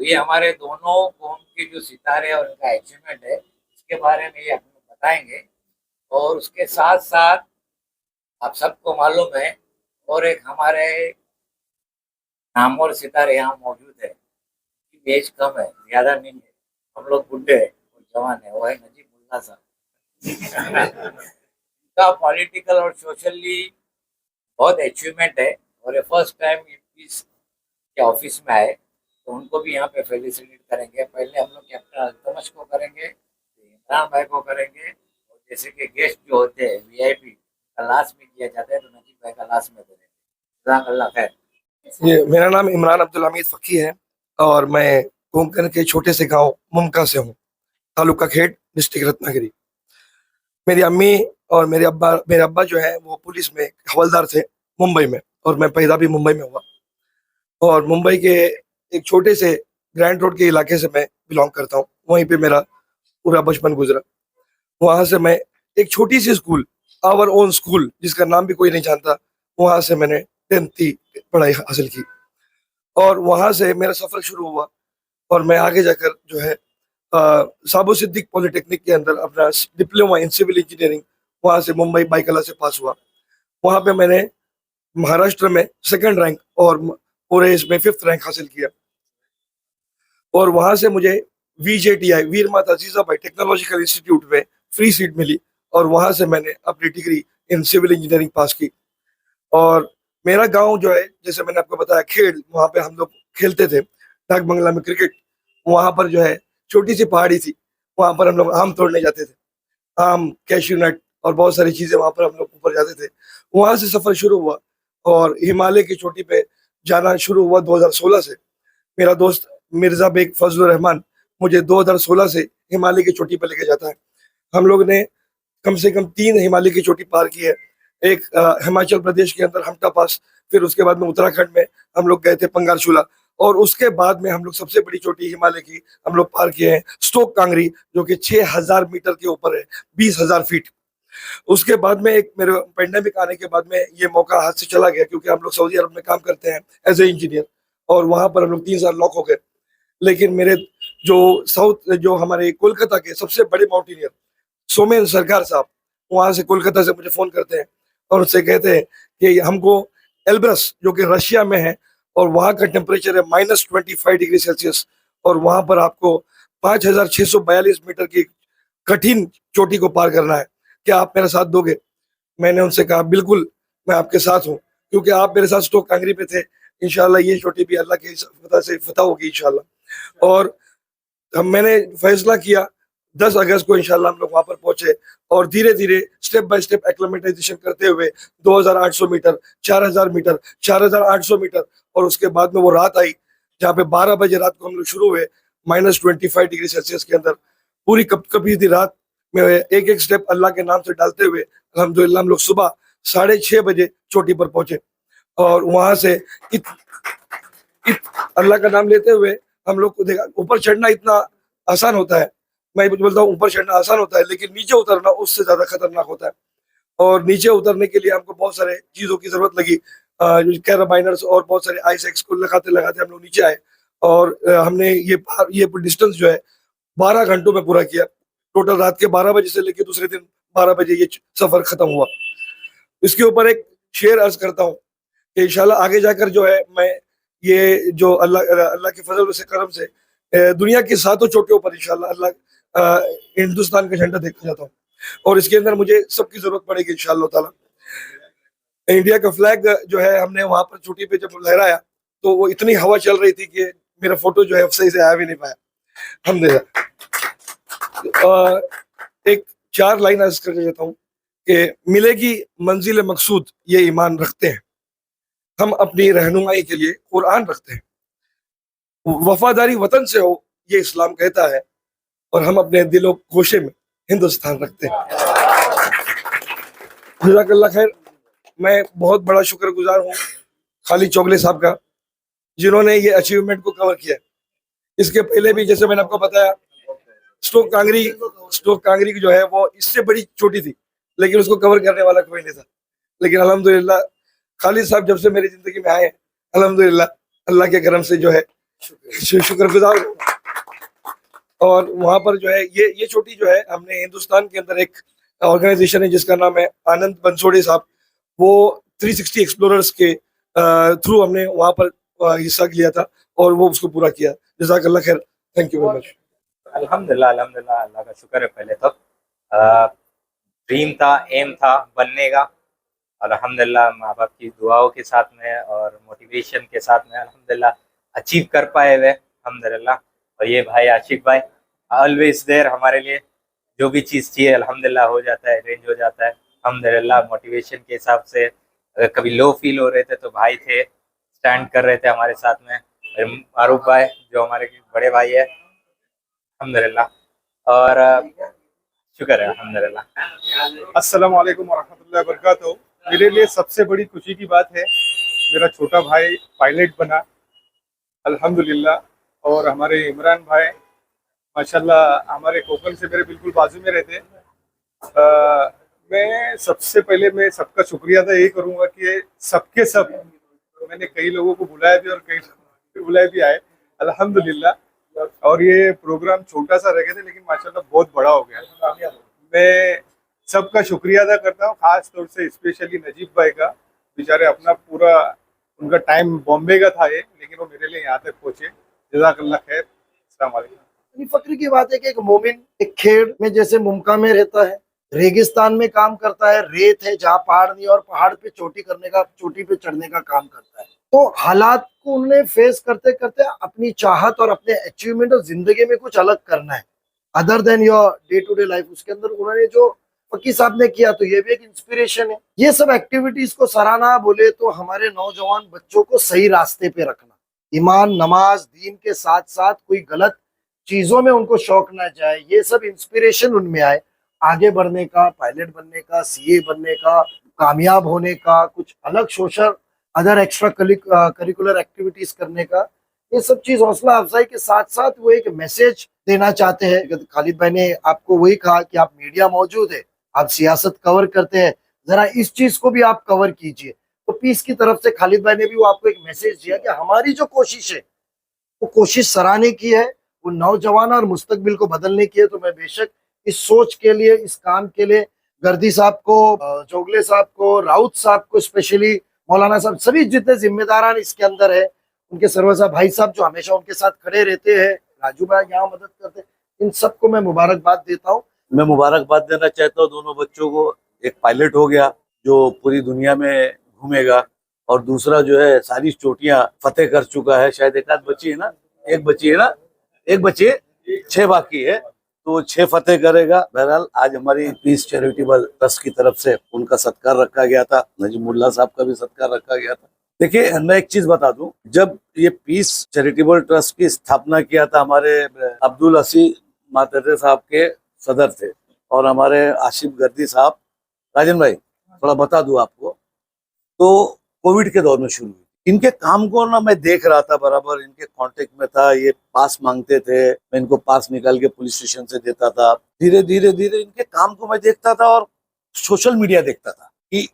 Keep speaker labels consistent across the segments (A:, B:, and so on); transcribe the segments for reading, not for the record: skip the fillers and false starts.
A: तो ये हमारे दोनों कौम के जो सितारे और उनका अचीवमेंट है, इसके बारे में ये हम बताएंगे। और उसके साथ साथ आप सबको मालूम है, और एक हमारे नामवर सितारे यहाँ मौजूद है, कि एज कम है, ज्यादा नहीं है, हम लोग बुढ़े हैं और जवान है, वो है नजीब मुल्ला साहब। उनका पॉलिटिकल और सोशली बहुत अचीवमेंट है, और ये फर्स्ट टाइम पीस के ऑफिस में आए, तो उनको भी यहाँ पे फेलिसिटेट करेंगे। पहले हम लोग कैप्टन अल्तमश को करेंगे, फिर इमरान भाई को करेंगे, और जैसे कि गेस्ट जो होते हैं वीआईपी का लास्ट में किया जाता है, तो नजीब भाई का लास्ट में करेंगे। जज़ाकल्लाह खैर।
B: ये मेरा नाम इमरान अब्दुल हमीद फ़की है और मैं कोंकण के छोटे से गांव मुमका से हूँ, तालुका खेड़, डिस्ट्रिक्ट रत्नागिरी। मेरी अम्मी और मेरे अब्बा जो है वो पुलिस में हवलदार थे मुंबई में, और मैं पैदा भी मुंबई में हुआ। और मुंबई के एक छोटे से ग्रैंड रोड के इलाके से मैं बिलोंग करता हूँ, वहीं पे मेरा पूरा बचपन गुजरा। वहाँ से मैं एक छोटी सी स्कूल, आवर ओन स्कूल, जिसका नाम भी कोई नहीं जानता, वहाँ से मैंने 10th की पढ़ाई हासिल की। और वहाँ से मेरा सफ़र शुरू हुआ, और मैं आगे जाकर जो है साबो सिद्दीक पॉलिटेक्निक के अंदर अपना डिप्लोमा इन सिविल इंजीनियरिंग वहाँ से मुंबई बाईकला से पास हुआ। वहाँ पे मैंने महाराष्ट्र में सेकंड रैंक और पूरे इसमें 5th रैंक हासिल किया। और वहाँ से मुझे VJTI, Veer Mata Jijabai technological institute में फ्री सीट मिली, और वहाँ से मैंने अपनी degree in civil engineering pass की। और मेरा गांव जो है, जैसे मैंने आपको बताया, खेड़, वहाँ पे हम लोग खेलते थे डाक बंगला में क्रिकेट। वहाँ पर जो है छोटी सी पहाड़ी थी, वहाँ पर हम लोग आम तोड़ने जाते थे, आम, कैश्यू नट और बहुत सारी चीजें, वहाँ पर हम लोग ऊपर जाते थे। वहाँ से सफर शुरू हुआ, और हिमालय की चोटी पे जाना शुरू हुआ 2016 से। मेरा दोस्त मिर्जा बेग फजलुर रहमान मुझे 2016 से हिमालय की चोटी पर लेके जाता है। हम लोग ने कम से कम 3 हिमालय की चोटी पार की है। एक हिमाचल प्रदेश के अंदर हमटा पास, फिर उसके बाद में उत्तराखंड में हम लोग गए थे पंगारचूला, और उसके बाद में हम लोग सबसे बड़ी चोटी हिमालय की हम लोग पार किए हैं, स्टोक कांगरी, जो कि 6000 मीटर के ऊपर है, 20,000 फीट। उसके बाद में एक मेरे पेंडेमिक आने के बाद में ये मौका हाथ से चला गया, क्योंकि हम लोग सऊदी अरब में काम करते हैं एज ए इंजीनियर, और वहां पर हम लोग 3 साल लॉक हो गए। लेकिन मेरे जो जो हमारे कोलकाता के सबसे बड़े माउंटेनियर सोमेन सरकार साहब, वहां से कोलकाता से मुझे फोन करते हैं और उससे कहते हैं कि हमको एल्ब्रस, जो कि रशिया में है, और वहाँ का टेम्परेचर है -25 डिग्री सेल्सियस, और वहां पर आपको 5,642 मीटर की कठिन चोटी को पार करना है, क्या आप मेरा साथ दोगे? मैंने उनसे कहा बिल्कुल, मैं आपके साथ हूँ, क्योंकि आप मेरे साथ स्टोक कांगरी पे थे। इंशाल्लाह ये चोटी भी अल्लाह की फतह से फतह होगी इंशाल्लाह। और मैंने फैसला किया, 10 अगस्त को इंशाल्लाह हम लोग वहां पर पहुंचे, और धीरे धीरे स्टेप बाय स्टेप एक्लेमेटाइजेशन करते हुए 2800 मीटर, 4000 मीटर, 4800 मीटर, और उसके बाद में वो रात आई जहाँ पे 12 बजे रात को हम लोग शुरू हुए, -25 डिग्री सेल्सियस के अंदर पूरी कप कपी थी रात में। एक एक स्टेप अल्लाह के नाम से डालते हुए अल्हम्दुलिल्लाह हम लोग सुबह 6:30 बजे चोटी पर पहुंचे। और वहां से इत, इत, अल्लाह का नाम लेते हुए हम लोग को देखा, ऊपर चढ़ना इतना आसान होता है, मैं बोलता हूँ ऊपर चढ़ना आसान होता है, लेकिन नीचे उतरना उससे ज्यादा खतरनाक होता है। और नीचे उतरने के लिए हमको बहुत सारे चीजों की जरूरत लगी, कैराबाइनर्स और बहुत सारे आइस एक्स को लगाते लगाते हम लोग नीचे आए। और हमने ये डिस्टेंस जो है 12 घंटों में पूरा किया। टोटल रात के 12 बजे से लेकर दूसरे दिन 12 बजे ये सफर खत्म हुआ। इसके ऊपर एक शेर अर्ज करता हूँ कि इंशाल्लाह आगे जाकर जो है मैं ये जो अल्लाह अल्लाह के फजल से करम से दुनिया की 7 चोटियों पर इंशाल्लाह हिंदुस्तान का झंडा देखना चाहता हूँ, और इसके अंदर मुझे सबकी जरूरत पड़ेगी इंशाल्लाह ताला। इंडिया का फ्लैग जो है हमने वहां पर चोटी पे जब लहराया, तो वो इतनी हवा चल रही थी कि मेरा फोटो जो है सही से आया भी नहीं पाया। हमने एक 4 लाइन अर्ज करके देता हूँ कि मिलेगी मंजिल मकसूद ये ईमान रखते हैं, हम अपनी रहनुमाई के लिए कुरान रखते हैं, वफादारी वतन से हो ये इस्लाम कहता है, और हम अपने दिलो गोशे में हिंदुस्तान रखते हैं। जज़ाकल्लाह खैर। मैं बहुत बड़ा शुक्रगुजार हूँ खालिद चौगले साहब का, जिन्होंने ये अचीवमेंट को कवर किया। इसके पहले भी जैसे मैंने आपको बताया, स्टोक कांगरी जो है वो इससे बड़ी चोटी थी, लेकिन उसको कवर करने वाला कोई नहीं था। लेकिन अल्हम्दुलिल्लाह खालिद साहब जब से मेरी जिंदगी में आए, अल्हम्दुलिल्लाह अल्लाह के करम से जो है शुक्रगुजार हूं। और वहां पर जो है ये छोटी जो है, हमने हिंदुस्तान के अंदर एक ऑर्गेनाइजेशन है जिसका नाम है आनंद बंसोड़े साहब, वो 360 एक्सप्लोरर्स के थ्रू हमने वहां पर हिस्सा लिया था और वो उसको पूरा किया। जज़ाकल्लाह खैर, थैंक यू वेरी मच।
C: अल्हम्दुलिल्लाह अल्हम्दुलिल्लाह, अल्लाह का शुक्र है। पहले तो ड्रीम था, एम था बनने का। अल्हम्दुलिल्लाह माँ बाप की दुआओं के साथ में और मोटिवेशन के साथ में अल्हम्दुलिल्लाह अचीव कर पाए हुए अल्हम्दुलिल्लाह। और ये भाई आशिक भाई ऑलवेज देयर हमारे लिए, जो भी चीज़ चाहिए अल्हम्दुलिल्लाह हो जाता है, अरेंज हो जाता है अल्हम्दुलिल्लाह। मोटिवेशन के हिसाब से अगर कभी लो फील हो रहे थे तो भाई थे, स्टैंड कर रहे थे हमारे साथ में। और मारूफ भाई जो हमारे बड़े भाई है अल्हम्दुलिल्लाह। और शुक्र है अल्हम्दुलिल्लाह।
D: अस्सलाम वालेकुम वरहमतुल्लाहि वबरकातुहू। मेरे लिए सबसे बड़ी खुशी की बात है, मेरा छोटा भाई पायलट बना अल्हम्दुलिल्लाह। और हमारे इमरान भाई माशाल्लाह हमारे कोकल से मेरे बिल्कुल बाजू में रहते हैं। मैं सबसे पहले मैं सबका शुक्रिया अदा यही करूँगा कि सबके सब मैंने कई लोगों को बुलाया भी और कई लोगों को बुलाए भी आए अल्हम्दुलिल्लाह। और ये प्रोग्राम छोटा सा रह गया था लेकिन माशाल्लाह बहुत बड़ा हो गया। मैं सबका शुक्रिया अदा करता हूँ, खास तौर से स्पेशली नजीब भाई का। बेचारे अपना पूरा उनका टाइम बॉम्बे का था ये, लेकिन वो मेरे लिए यहाँ तक पहुंचे। जज़ाकल्लाह खैर। अस्सलाम वालेकुम।
E: इतनी फक्र की बात है कि एक मोमिन एक खेड़ में जैसे मुमका में रहता है, रेगिस्तान में काम करता है, रेत है जहाँ पहाड़ नहीं और पहाड़ पे चोटी पे चढ़ने का काम करता है। तो हालात को उन्हें फेस करते करते अपनी चाहत और अपने अचीवमेंट और जिंदगी में कुछ अलग करना है other than your day to day life, उसके अंदर उन्होंने जो फकीर साहब ने किया तो ये भी एक इंस्पिरेशन है। ये सब एक्टिविटीज को सराहना बोले तो हमारे नौजवान बच्चों को सही रास्ते पे रखना, ईमान नमाज दीन के साथ साथ कोई गलत चीजों में उनको शौक ना जाए, ये सब इंस्पिरेशन उनमें आए आगे बढ़ने का, पायलट बनने का, सीए बनने का, कामयाब होने का, कुछ अलग social other extra curricular activities करने का। ये सब चीज हौसला अफजाई के साथ साथ वो एक मैसेज देना चाहते हैं। खालिद भाई ने आपको वही कहा कि आप मीडिया मौजूद है, आप सियासत कवर करते हैं, जरा इस चीज को भी आप कवर कीजिए। तो पीस की तरफ से खालिद भाई ने भी वो आपको एक मैसेज दिया कि हमारी जो कोशिश है वो कोशिश सराहने की है, वो नौजवान और मुस्तकबिल को बदलने की है। तो मैं बेशक इस सोच के लिए, इस काम के लिए गर्दी साहब को, जोगले साहब को, राउत साहब को, स्पेशली मौलाना साहब, सभी जितने जिम्मेदारान इसके अंदर है, उनके सरवसा भाई साहब जो हमेशा उनके साथ खड़े रहते हैं, राजू भाई यहाँ मदद करते हैं, इन सबको मैं मुबारकबाद देता हूँ।
F: मैं मुबारकबाद देना चाहता हूँ दोनों बच्चों को। एक पायलट हो गया जो पूरी दुनिया में घूमेगा, और दूसरा जो है सारी चोटियां फतेह कर चुका है। शायद एक आध बची है ना, एक बची है ना, एक बची है, 6 बाकी है, तो 6 फतेह करेगा। बहरहाल आज हमारी पीस चैरिटेबल ट्रस्ट की तरफ से उनका सत्कार रखा गया था, नजीमुल्लाह साहब का भी सत्कार रखा गया था। देखिए मैं एक चीज बता दूं, जब ये पीस चैरिटेबल ट्रस्ट की स्थापना किया था, हमारे अब्दुल हसी मातरे साहब के सदर थे और हमारे आशिफ गर्दी साहब। राजन भाई थोड़ा बता दूं आपको, तो कोविड के दौर में शुरू हुई। इनके काम को ना मैं देख रहा था, बराबर इनके कांटेक्ट में था। ये पास मांगते थे, मैं इनको पास निकाल के पुलिस स्टेशन से देता था। धीरे धीरे धीरे इनके काम को मैं देखता था और सोशल मीडिया देखता था कि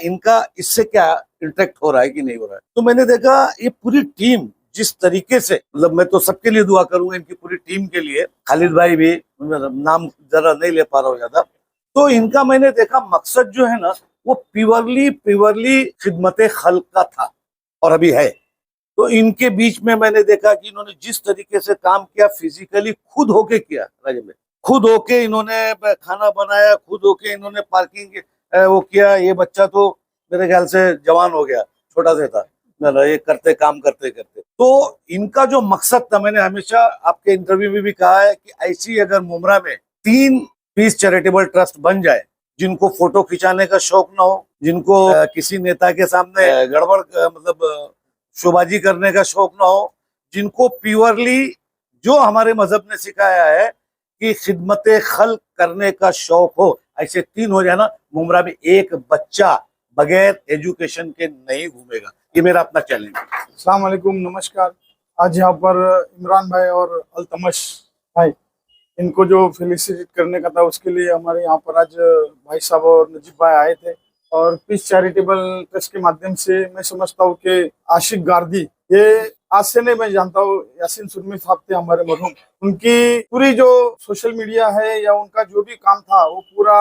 F: इनका इससे क्या इंटरेक्ट हो रहा है कि नहीं हो रहा है। तो मैंने देखा ये पूरी टीम जिस तरीके से, मतलब मैं तो सबके लिए दुआ करूंगा, इनकी पूरी टीम के लिए, खालिद भाई भी, नाम जरा नहीं ले पा रहा हूँ ज्यादा। तो इनका मैंने देखा मकसद जो है ना वो प्योरली खिदमत खल्क का था और अभी है। तो इनके बीच में मैंने देखा कि इन्होंने जिस तरीके से काम किया, फिजिकली खुद होके किया, राजन भाई खुद होके इन्होंने खाना बनाया, खुद होके इन्होंने पार्किंग वो किया। ये बच्चा तो मेरे ख्याल से जवान हो गया, छोटा सा था, ये काम करते करते। तो इनका जो मकसद था, मैंने हमेशा आपके इंटरव्यू में भी कहा है कि ऐसी अगर मुमरा में 3 पीस चैरिटेबल ट्रस्ट बन जाए, जिनको फोटो खिंचाने का शौक ना हो, जिनको किसी नेता के सामने गड़बड़ मतलब शोबाजी करने का शौक ना हो, जिनको प्योरली जो हमारे मजहब ने सिखाया है कि खिदमत खल्क करने का शौक हो, ऐसे 3 हो जाए ना, मुमरा में एक बच्चा बगैर एजुकेशन के नहीं घूमेगा। ये मेरा अपना चैलेंज है।
D: अस्सलाम वालेकुम, नमस्कार। आज यहाँ पर इमरान भाई और अल्तमश भाई, इनको जो फेलिसिटेट करने का था उसके लिए हमारे यहाँ पर आज भाई साहब और नजीब भाई आए थे। और पीस चैरिटेबल ट्रस्ट के माध्यम से मैं समझता हूँ कि आशिक गार्दी ये आज से नहीं, मैं जानता हूँ यासीन सुरमी साहब थे हमारे मरहूम, उनकी पूरी जो सोशल मीडिया है या उनका जो भी काम था वो पूरा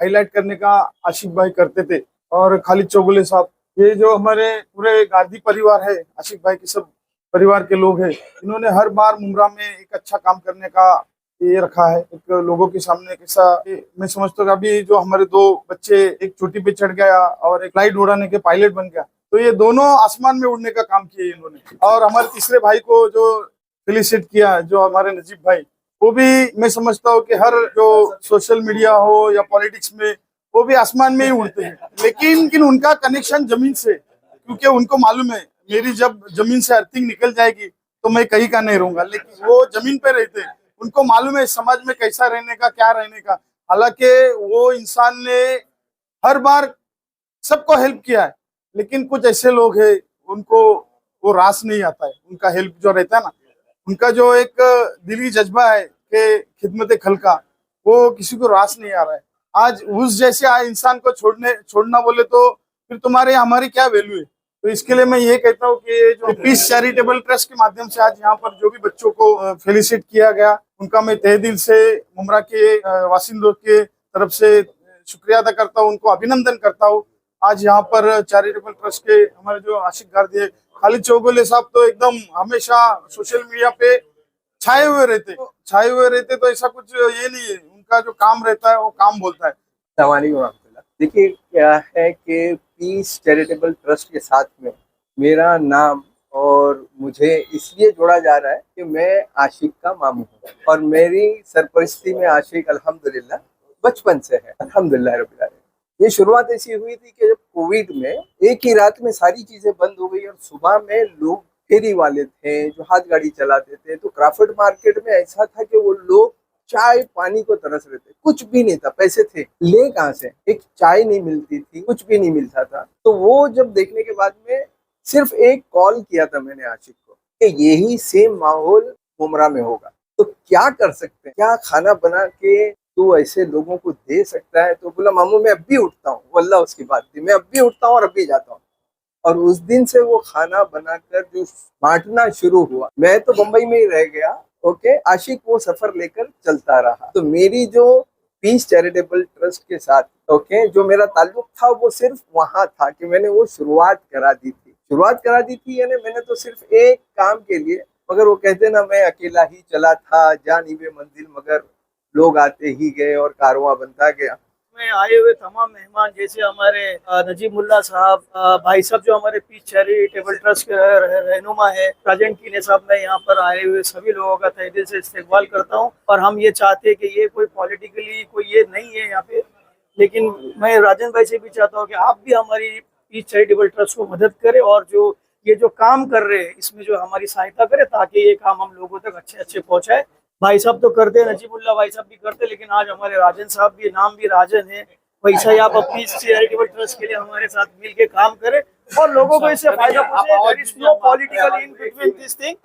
D: हाईलाइट करने का आशिक भाई करते थे। और खालिद चौगुले साहब, ये जो हमारे पूरे गांधी परिवार है, आशिक भाई के सब परिवार के लोग हैं, इन्होंने हर बार मुमरा में एक अच्छा काम करने का ये रखा है, एक लोगों के सामने कैसा। मैं समझता हूँ अभी जो हमारे दो बच्चे एक चोटी पे चढ़ गया और एक फ्लाइट उड़ाने के पायलट बन गया, तो ये दोनों आसमान में उड़ने का काम किया इन्होंने। और हमारे तीसरे भाई को जो फेलिसिट किया, जो हमारे नजीब भाई, वो भी मैं समझता हूँ कि हर जो सोशल मीडिया हो या पॉलिटिक्स में वो भी आसमान में ही उड़ते हैं, लेकिन उनका कनेक्शन जमीन से, क्योंकि उनको मालूम है मेरी जब जमीन से अर्थिंग निकल जाएगी तो मैं कहीं का नहीं रहूंगा। लेकिन वो जमीन पे रहते हैं, उनको मालूम है समाज में कैसा रहने का, क्या रहने का। हालांकि वो इंसान ने हर बार सबको हेल्प किया है, लेकिन कुछ ऐसे लोग हैं उनको वो रास नहीं आता है, उनका हेल्प जो रहता है ना, उनका जो एक दिली जज्बा है कि खिदमत खल्का, वो किसी को रास नहीं आ रहा है। आज उस जैसे इंसान को छोड़ना बोले तो फिर तुम्हारे हमारी क्या वैल्यू है। तो इसके लिए मैं ये कहता हूँ कि जो पीस चैरिटेबल ट्रस्ट के माध्यम से आज यहाँ पर जो भी बच्चों को फेलिसिट किया गया, उनका मैं तहे दिल से मुमरा के वासिंदों के तरफ से शुक्रिया अदा करता हूँ, उनको अभिनंदन करता हूँ। आज यहाँ पर चैरिटेबल ट्रस्ट के हमारे जो आशिक गार्दी खालिद चौगुले साहब तो एकदम हमेशा सोशल मीडिया पे छाए हुए रहते, तो ऐसा कुछ ये नहीं है, उनका जो काम रहता है वो काम बोलता है।
G: देखिए क्या है कि पीस चैरिटेबल ट्रस्ट के साथ में मेरा नाम और मुझे इसलिए जोड़ा जा रहा है कि मैं आशिक का मामू हूँ और मेरी सरपरस्ती में आशिक अल्हम्दुलिल्लाह बचपन से है, अल्हम्दुलिल्लाह रब्बिल आलमीन। ये शुरुआत ऐसी हुई थी कि जब कोविड में एक ही रात में सारी चीजें बंद हो गई और सुबह में लोग फेरी वाले थे जो हाथ गाड़ी चलाते थे, तो क्राफर्ड मार्केट में ऐसा था कि वो लोग चाय पानी को तरस रहे थे, कुछ भी नहीं था, पैसे थे ले कहाँ से, एक चाय नहीं मिलती थी, कुछ भी नहीं मिलता था। तो वो जब देखने के बाद में सिर्फ एक कॉल किया था मैंने आशिक को कि यही सेम माहौल मुमरा में होगा तो क्या कर सकते हैं, क्या खाना बना के तो ऐसे लोगों को दे सकता है। तो बोला मामू मैं अब भी उठता हूँ, वल्लाह उसकी बात थी, मैं अब भी उठता हूँ और अब भी जाता हूँ। और उस दिन से वो खाना बनाकर जो बांटना शुरू हुआ, मैं तो बम्बई में ही रह गया, ओके, आशिक वो सफर लेकर चलता रहा। तो मेरी जो पीस चैरिटेबल ट्रस्ट के साथ ओके जो मेरा ताल्लुक था वो सिर्फ वहां था कि मैंने वो शुरुआत करा दी थी यानी मैंने तो सिर्फ एक काम के लिए, मगर वो कहते ना मैं अकेला ही चला था जानिबे मंजिल, मगर लोग आते ही गए और कारवां बनता गया।
H: में आए हुए तमाम मेहमान जैसे हमारे नजीब मुल्ला साहब, भाई साहब जो हमारे पीस चैरिटेबल ट्रस्ट के रहनुमा है, राजन कीने साहब, मैं यहाँ पर आए हुए सभी लोगों का तहे दिल से इस्तकबाल करता हूँ। और हम ये चाहते हैं कि ये कोई पॉलिटिकली कोई ये नहीं है यहाँ पे, लेकिन मैं राजन भाई से भी चाहता हूँ कि आप भी हमारी पीस चैरिटेबल ट्रस्ट को मदद करें और जो काम कर रहे हैं इसमें जो हमारी सहायता करें ताकि ये काम हम लोगों तक अच्छे पहुँचाए। भाई साहब तो करते हैं, नजीबुल्ला भाई साहब भी करते, लेकिन आज हमारे राजन साहब भी, नाम भी राजन है, वैसा ही आप अपनी चैरिटेबल ट्रस्ट के लिए हमारे साथ मिलके काम करें और लोगों को इससे फायदा पहुंचे। There is no political in between this thing.